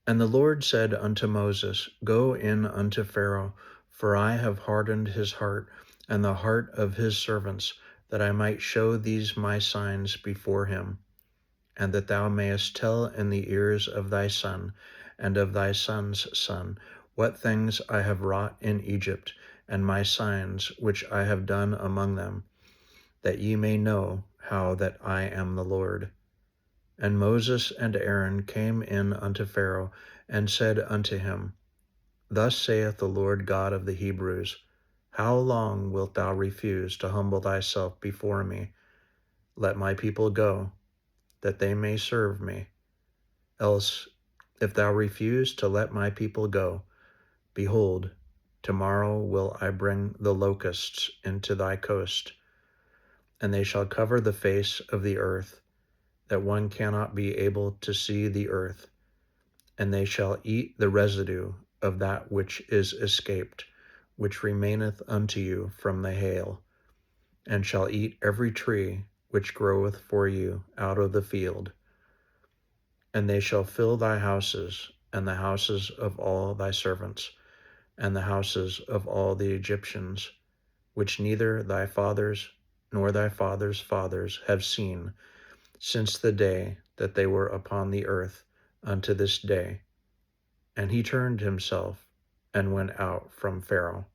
And the Lord said unto Moses, Go in unto Pharaoh, for I have hardened his heart and the heart of his servants, that I might show these my signs before him, and that thou mayest tell in the ears of thy son and of thy son's son what things I have wrought in Egypt, and my signs which I have done among them, that ye may know how that I am the Lord. And Moses and Aaron came in unto Pharaoh, and said unto him, Thus saith the Lord God of the Hebrews, How long wilt thou refuse to humble thyself before me? Let my people go, that they may serve me. Else, if thou refuse to let my people go, behold, tomorrow will I bring the locusts into thy coast, and they shall cover the face of the earth, that one cannot be able to see the earth, and they shall eat the residue of that which is escaped, which remaineth unto you from the hail, and shall eat every tree which groweth for you out of the field. And they shall fill thy houses, and the houses of all thy servants, and the houses of all the Egyptians, which neither thy fathers nor thy fathers' fathers have seen, since the day that they were upon the earth unto this day. And he turned himself and went out from Pharaoh.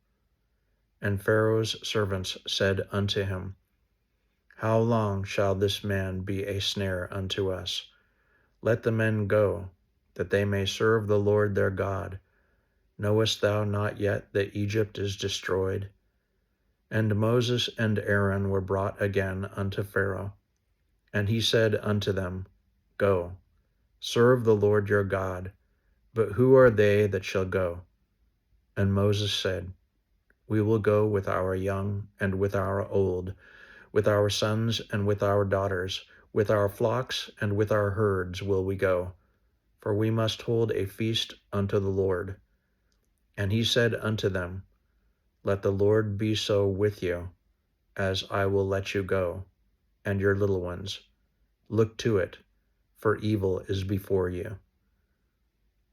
And Pharaoh's servants said unto him, How long shall this man be a snare unto us? Let the men go, that they may serve the Lord their God. Knowest thou not yet that Egypt is destroyed? And Moses and Aaron were brought again unto Pharaoh. And he said unto them, Go, serve the Lord your God. But who are they that shall go? And Moses said, We will go with our young and with our old, with our sons and with our daughters, with our flocks and with our herds will we go, for we must hold a feast unto the Lord. And he said unto them, Let the Lord be so with you, as I will let you go, and your little ones. Look to it, for evil is before you.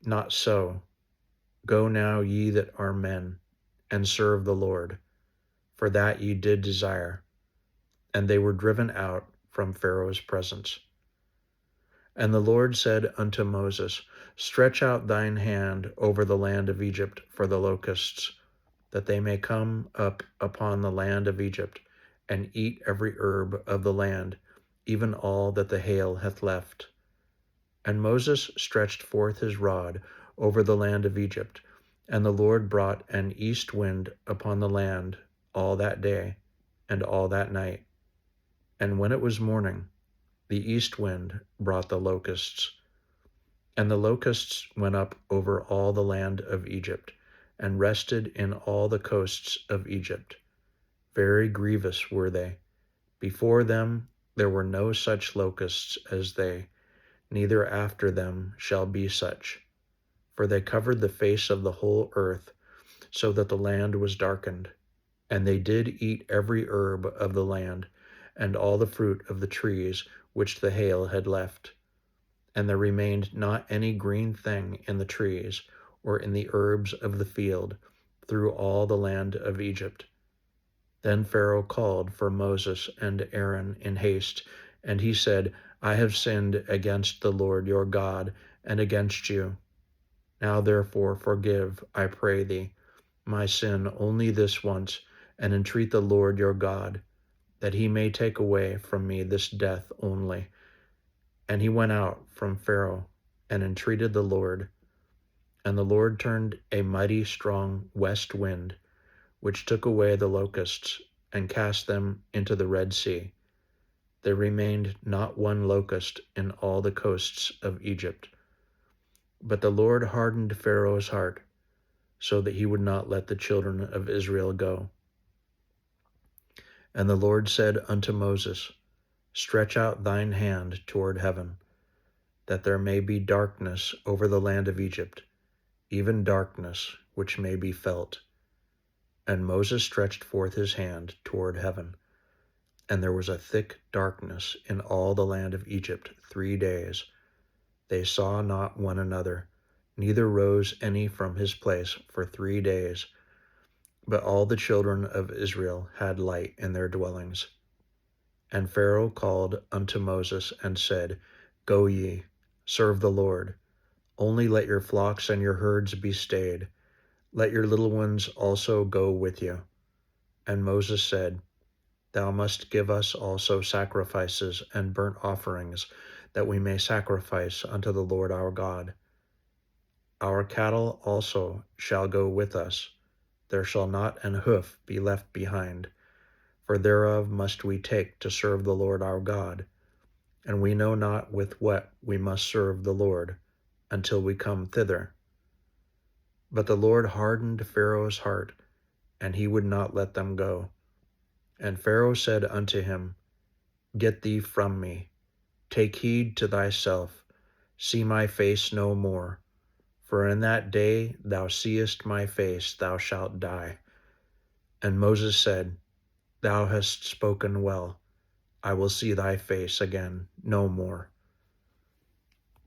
Not so. Go now, ye that are men, and serve the Lord, for that ye did desire. And they were driven out from Pharaoh's presence. And the Lord said unto Moses, Stretch out thine hand over the land of Egypt for the locusts, that they may come up upon the land of Egypt, and eat every herb of the land, even all that the hail hath left. And Moses stretched forth his rod over the land of Egypt, and the Lord brought an east wind upon the land all that day and all that night. And when it was morning, the east wind brought the locusts. And the locusts went up over all the land of Egypt, and rested in all the coasts of Egypt. Very grievous were they. Before them there were no such locusts as they, neither after them shall be such. For they covered the face of the whole earth, so that the land was darkened. And they did eat every herb of the land, and all the fruit of the trees which the hail had left. And there remained not any green thing in the trees, or in the herbs of the field, through all the land of Egypt. Then Pharaoh called for Moses and Aaron in haste, and he said, I have sinned against the Lord your God, and against you. Now therefore forgive, I pray thee, my sin only this once, and entreat the Lord your God, that he may take away from me this death only. And he went out from Pharaoh, and entreated the Lord. And the Lord turned a mighty strong west wind, which took away the locusts, and cast them into the Red Sea. There remained not one locust in all the coasts of Egypt. But the Lord hardened Pharaoh's heart, so that he would not let the children of Israel go. And the Lord said unto Moses, Stretch out thine hand toward heaven, that there may be darkness over the land of Egypt, even darkness which may be felt. And Moses stretched forth his hand toward heaven, and there was a thick darkness in all the land of Egypt 3 days. They saw not one another, neither rose any from his place for 3 days. But all the children of Israel had light in their dwellings. And Pharaoh called unto Moses and said, Go ye, serve the Lord. Only let your flocks and your herds be stayed. Let your little ones also go with you. And Moses said, Thou must give us also sacrifices and burnt offerings, that we may sacrifice unto the Lord our God. Our cattle also shall go with us. There shall not an hoof be left behind, for thereof must we take to serve the Lord our God. And we know not with what we must serve the Lord, until we come thither. But the Lord hardened Pharaoh's heart, and he would not let them go. And Pharaoh said unto him, Get thee from me, take heed to thyself, see my face no more. For in that day thou seest my face, thou shalt die. And Moses said, Thou hast spoken well. I will see thy face again no more.